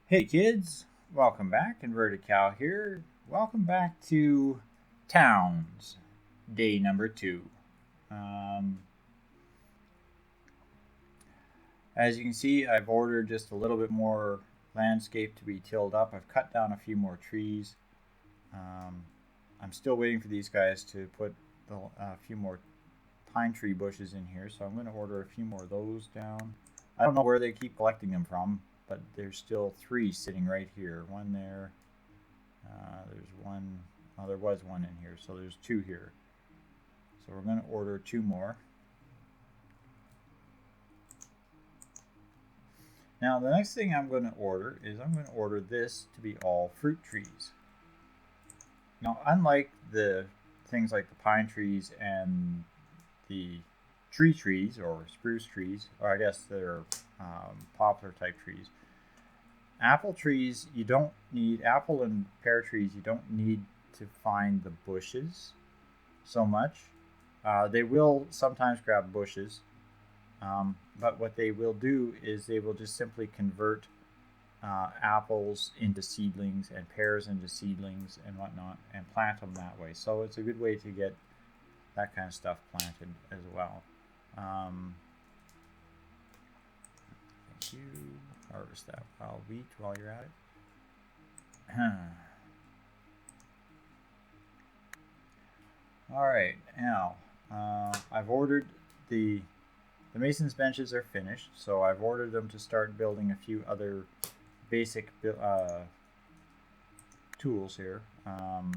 Hey kids, welcome back. Inverted Cow here. Welcome back to Towns, day number 2. Um, as you can see, I've ordered just a little bit more landscape to be tilled up. I've cut down a few more trees. Um, I'm still waiting for these guys to put a few more pine tree bushes in here, so I'm going to order a few more of those down. I don't know where they keep collecting them from, but there's still 3 sitting right here. One there. There's one. Oh, there was one in here, so there's 2 here. So we're going to order 2 more. Now the next thing I'm going to order is I'm going to order this to be all fruit trees. Now, unlike the things like the pine trees and the trees or spruce trees, or I guess they're poplar type trees, apple trees, you don't need, apple and pear trees, you don't need to find the bushes so much. They will sometimes grab bushes, but what they will do is they will just simply convert apples into seedlings and pears into seedlings and whatnot and plant them that way. So it's a good way to get that kind of stuff planted as well. Thank you. Harvest that wild wheat while you're at it. Alright, now I've ordered the mason's benches are finished, so I've ordered them to start building a few other basic tools here. A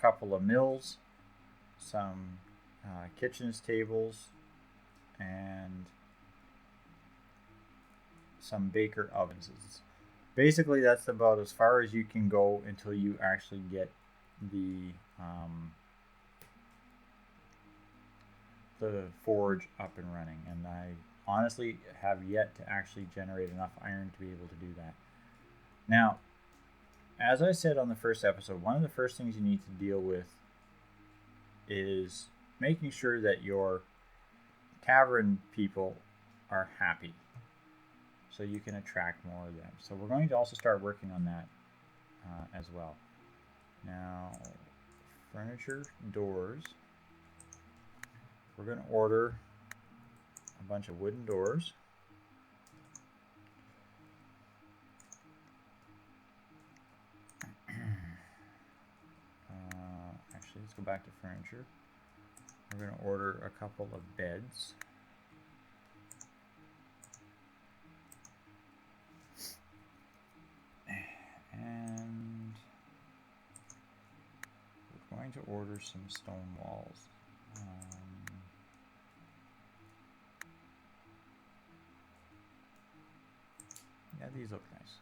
couple of mills, some kitchens tables, and some baker ovens. Basically, that's about as far as you can go until you actually get the forge up and running. And I honestly have yet to actually generate enough iron to be able to do that. Now, as I said on the first episode, one of the first things you need to deal with is making sure that your tavern people are happy, so you can attract more of them. So we're going to also start working on that as well. Now, furniture, doors. We're going to order a bunch of wooden doors. Actually, let's go back to furniture. We're going to order a couple of beds. And we're going to order some stone walls. Yeah, these look nice.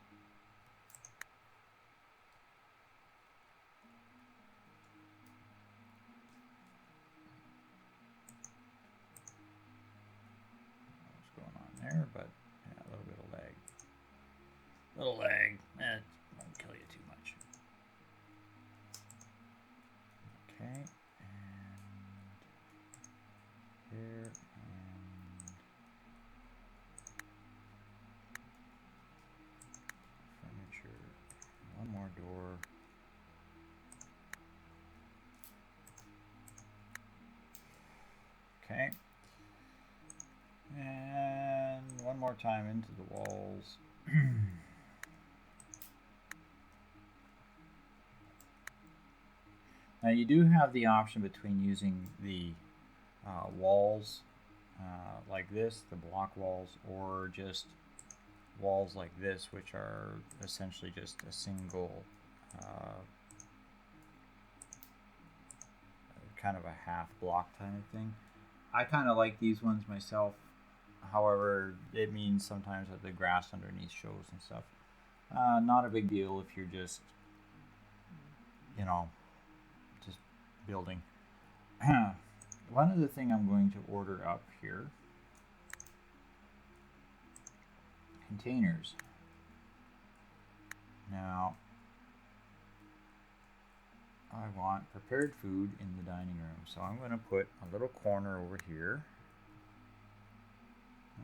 What's going on there? But yeah, a little bit of lag. Little lag. It won't kill you too much. Okay, and here, and furniture. One more door. Okay. And one more time into the walls. Now you do have the option between using the walls like this, the block walls, or just walls like this, which are essentially just a single kind of a half block kind of thing. I kind of like these ones myself. However, it means sometimes that the grass underneath shows and stuff. Not a big deal if you're just, just building. One other thing I'm going to order up here, containers. Now, I want prepared food in the dining room, so I'm going to put a little corner over here,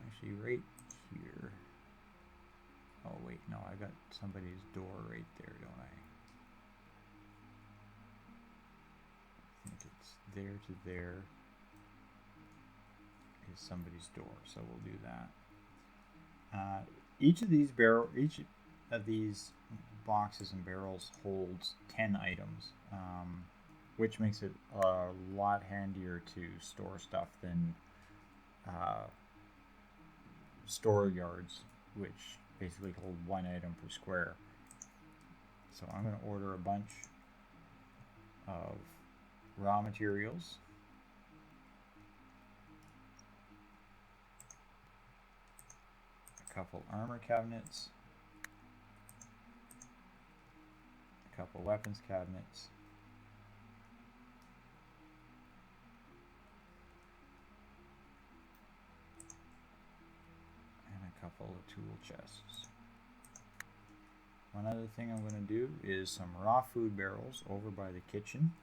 actually right here, Oh wait, no, I got somebody's door right there, don't I? I think it's there to there is somebody's door, so we'll do that. Each of these boxes and barrels holds 10 items, which makes it a lot handier to store stuff than store yards, which basically hold one item per square. So I'm going to order a bunch of raw materials. A couple armor cabinets. A couple weapons cabinets. And a couple of tool chests. One other thing I'm going to do is some raw food barrels over by the kitchen.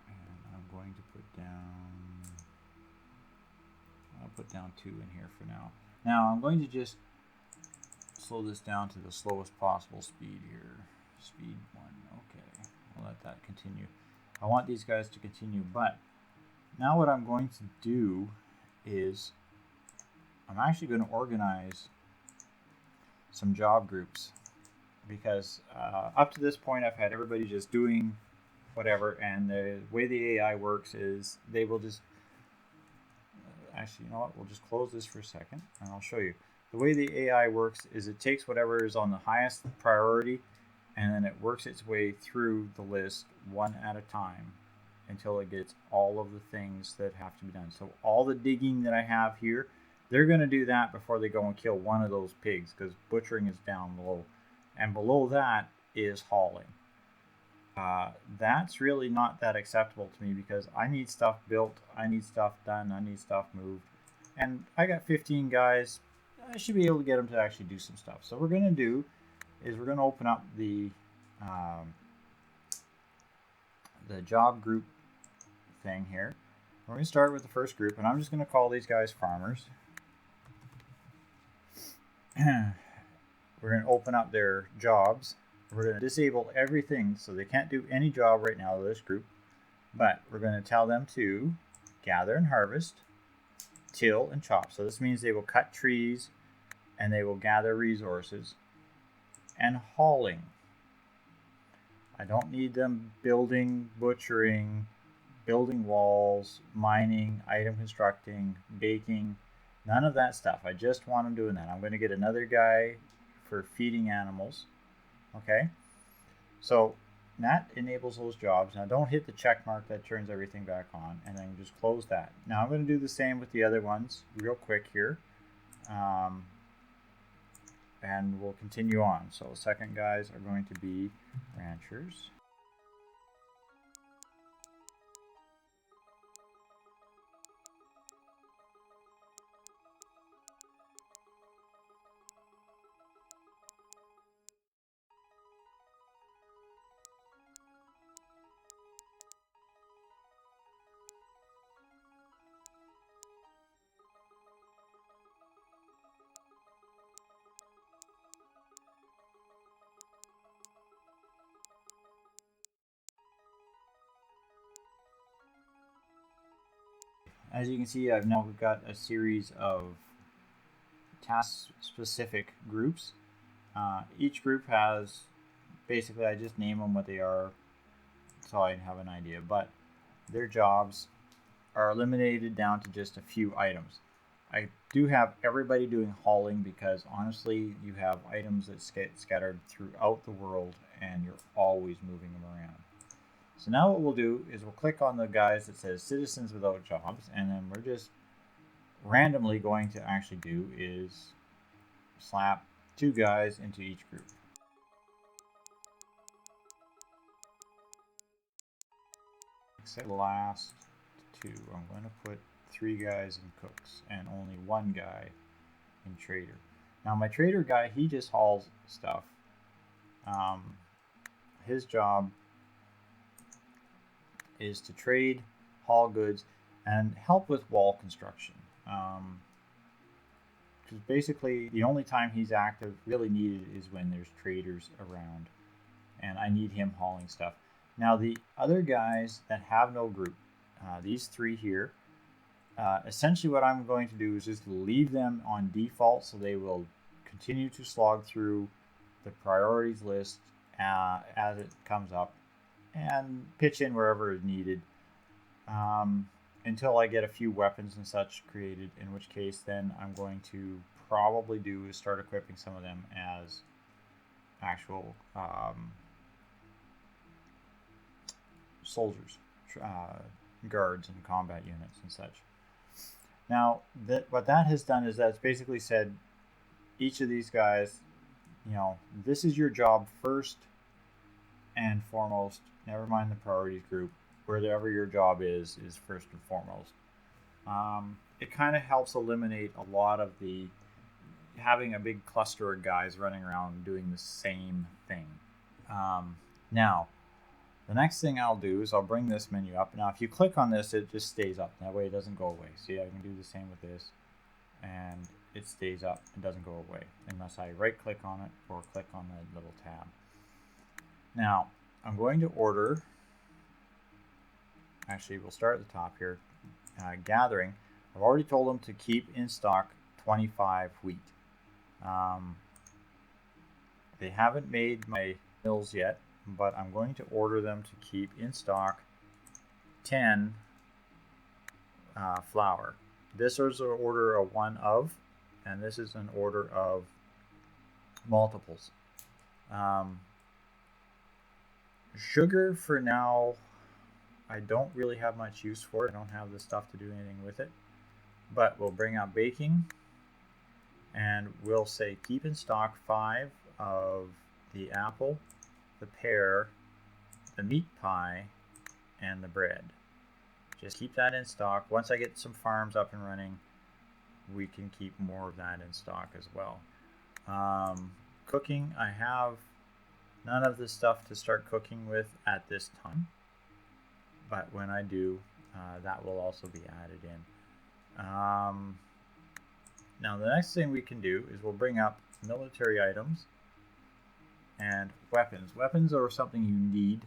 And I'm going to put down, I'll put down 2 in here for now. Now I'm going to just slow this down to the slowest possible speed here. Speed 1, okay. I'll let that continue. I want these guys to continue, but now what I'm going to do is I'm actually going to organize some job groups, because up to this point I've had everybody just doing whatever, and the way the AI works is they will just actually, you know what, we'll just close this for a second and I'll show you. The way the AI works is it takes whatever is on the highest priority and then it works its way through the list one at a time until it gets all of the things that have to be done. So all the digging that I have here, they're going to do that before they go and kill one of those pigs, because butchering is down below. And below that is hauling. That's really not that acceptable to me, because I need stuff built, I need stuff done, I need stuff moved. And I got 15 guys. I should be able to get them to actually do some stuff. So what we're going to do is we're going to open up the job group thing here. We're going to start with the first group, and I'm just going to call these guys farmers. We're going to open up their jobs. We're going to disable everything, so they can't do any job right now, this group. But we're going to tell them to gather and harvest, till and chop. So this means they will cut trees and they will gather resources. And hauling. I don't need them building, butchering, building walls, mining, item constructing, baking, none of that stuff. I just want them doing that. I'm going to get another guy for feeding animals. Okay, so that enables those jobs. Now don't hit the check mark, that turns everything back on, and then just close that. Now I'm going to do the same with the other ones real quick here, and we'll continue on. So the second guys are going to be ranchers. As you can see, I've now got a series of task-specific groups. Each group has, basically I just name them what they are so I have an idea, but their jobs are eliminated down to just a few items. I do have everybody doing hauling because honestly you have items that get scattered throughout the world and you're always moving them around. So now what we'll do is we'll click on the guys that says citizens without jobs, and then we're just randomly going to actually do is slap 2 guys into each group. Except the last 2, I'm going to put 3 guys in cooks and only 1 guy in trader. Now my trader guy, he just hauls stuff. His job is to trade, haul goods, and help with wall construction. Because basically the only time he's active really needed is when there's traders around, and I need him hauling stuff. Now the other guys that have no group, these three here, essentially what I'm going to do is just leave them on default so they will continue to slog through the priorities list as it comes up and pitch in wherever is needed, until I get a few weapons and such created, in which case then I'm going to probably do is start equipping some of them as actual soldiers, guards and combat units and such. Now, what that has done is that's basically said each of these guys, you know, this is your job first and foremost. Never mind the priorities group. Wherever your job is first and foremost. It kind of helps eliminate a lot of the having a big cluster of guys running around doing the same thing. Now, the next thing I'll do is I'll bring this menu up. Now, if you click on this, it just stays up. That way it doesn't go away. See, I can do the same with this. And it stays up. It doesn't go away unless I right-click on it or click on the little tab. Now, I'm going to order... Actually, we'll start at the top here. Gathering. I've already told them to keep in stock 25 wheat. They haven't made my mills yet, but I'm going to order them to keep in stock 10 flour. This is an order of one of, and this is an order of multiples. Sugar for now, I don't really have much use for it. I don't have the stuff to do anything with it. But we'll bring out baking, and we'll say keep in stock 5 of the apple, the pear, the meat pie, and the bread. Just keep that in stock. Once I get some farms up and running, we can keep more of that in stock as well. Cooking, I have none of the stuff to start cooking with at this time. But when I do, that will also be added in. Now the next thing we can do is we'll bring up military items and weapons. Weapons are something you need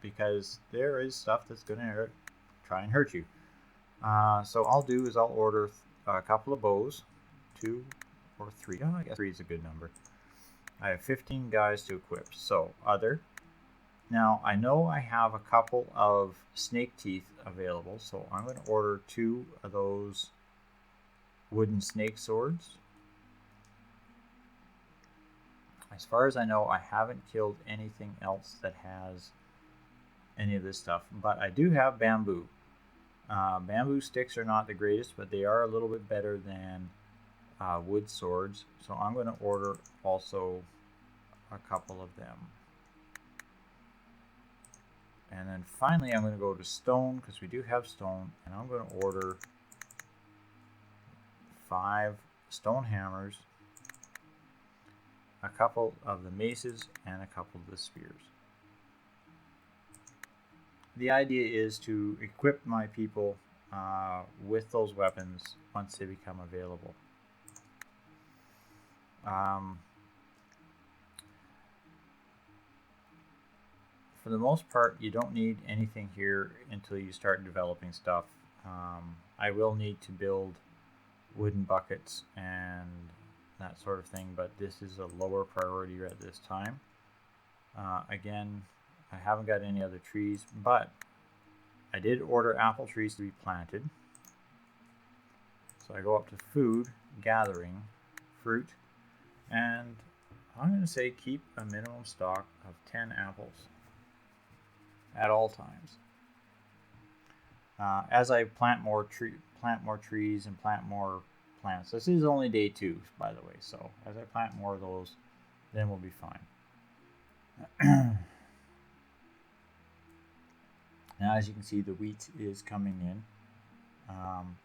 because there is stuff that's going to try and hurt you. So I'll do is I'll order a couple of bows, 2 or 3. Oh, I guess 3 is a good number. I have 15 guys to equip. So other. Now I know I have a couple of snake teeth available, so I'm going to order 2 of those wooden snake swords. As far as I know, I haven't killed anything else that has any of this stuff, but I do have bamboo. Bamboo sticks are not the greatest, but they are a little bit better than wood swords, so I'm going to order also a couple of them. And then finally I'm going to go to stone, because we do have stone, and I'm going to order 5 stone hammers, a couple of the maces, and a couple of the spears. The idea is to equip my people with those weapons once they become available. For the most part, you don't need anything here until you start developing stuff. I will need to build wooden buckets and that sort of thing, but this is a lower priority at this time. Again, I haven't got any other trees, but I did order apple trees to be planted. So I go up to food, gathering, fruit, and I'm going to say keep a minimum stock of 10 apples at all times. As I plant more trees and plant more plants. This is only day 2, by the way, so as I plant more of those, then we'll be fine. Now, as you can see, the wheat is coming in,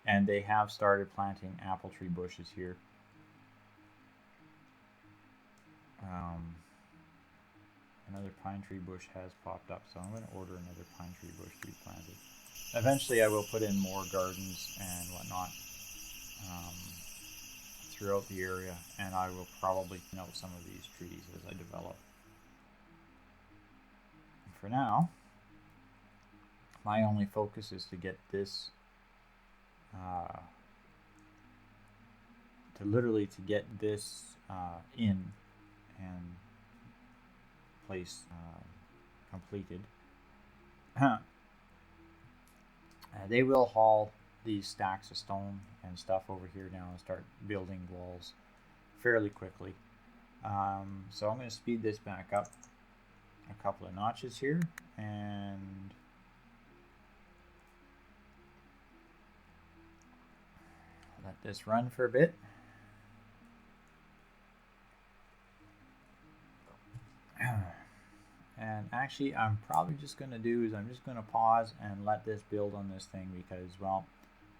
and they have started planting apple tree bushes here. Another pine tree bush has popped up, so I'm going to order another pine tree bush to be planted. Eventually I will put in more gardens and whatnot um, throughout the area, and I will probably thin out some of these trees as I develop. And for now, my only focus is to get this to get this in and place completed. They will haul these stacks of stone and stuff over here now and start building walls fairly quickly. So I'm going to speed this back up a couple of notches here and let this run for a bit. And actually, I'm probably just going to do is I'm just going to pause and let this build on this thing because, well,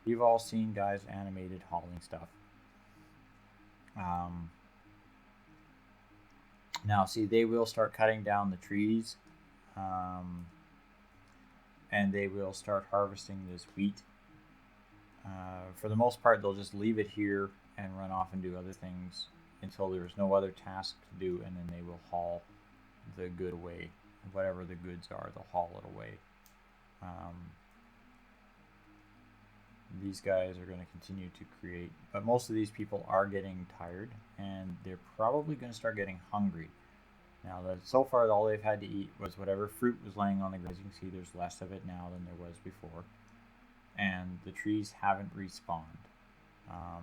you've all seen guys animated hauling stuff. Now, see, they will start cutting down the trees, and they will start harvesting this wheat. For the most part, they'll just leave it here and run off and do other things until there's no other task to do, and then they will haul the good away. Whatever the goods are, they'll haul it away. These guys are going to continue to create, but most of these people are getting tired, and they're probably going to start getting hungry. Now, so far, all they've had to eat was whatever fruit was laying on the ground. As you can see, there's less of it now than there was before, and the trees haven't respawned. I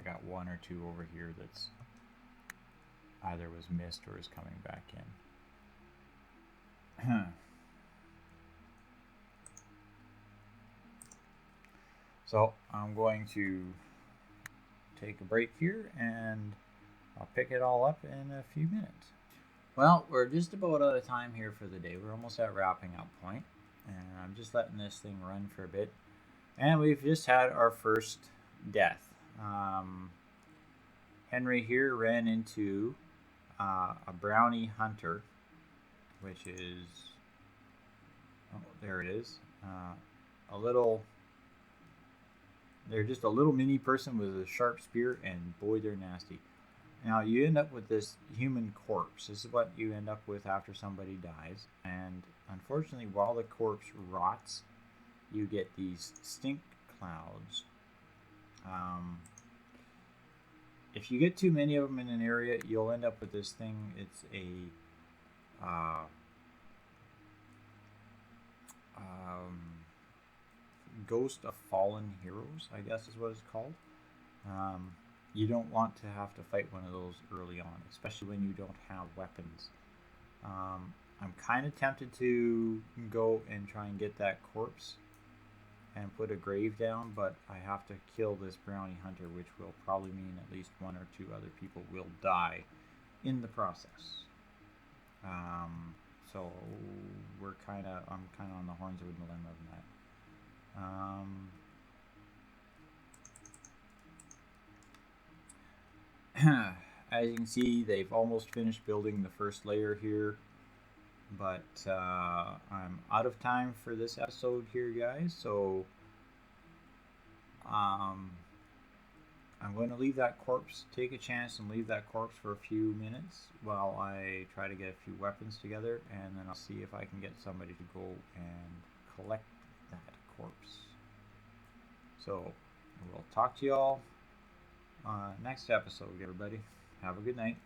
got one or two over here that's either was missed or is coming back in. So I'm going to take a break here and I'll pick it all up in a few minutes. Well, we're just about out of time here for the day. We're almost at wrapping up point, and I'm just letting this thing run for a bit. And we've just had our first death. Henry here ran into a brownie hunter, which is, oh, there it is, they're just a little mini person with a sharp spear, and boy, they're nasty. Now, you end up with this human corpse. This is what you end up with after somebody dies. And unfortunately, while the corpse rots, you get these stink clouds. If you get too many of them in an area, you'll end up with this thing. It's a Ghost of Fallen Heroes, I guess is what it's called. You don't want to have to fight one of those early on, especially when you don't have weapons. I'm kind of tempted to go and try and get that corpse and put a grave down, but I have to kill this brownie hunter, which will probably mean at least one or two other people will die in the process. So I'm kind of on the horns of a dilemma of that. As you can see, they've almost finished building the first layer here, but I'm out of time for this episode here, guys, so I'm going to leave that corpse, take a chance and leave that corpse for a few minutes while I try to get a few weapons together, and then I'll see if I can get somebody to go and collect that corpse. So we'll talk to you all next episode, everybody. Have a good night.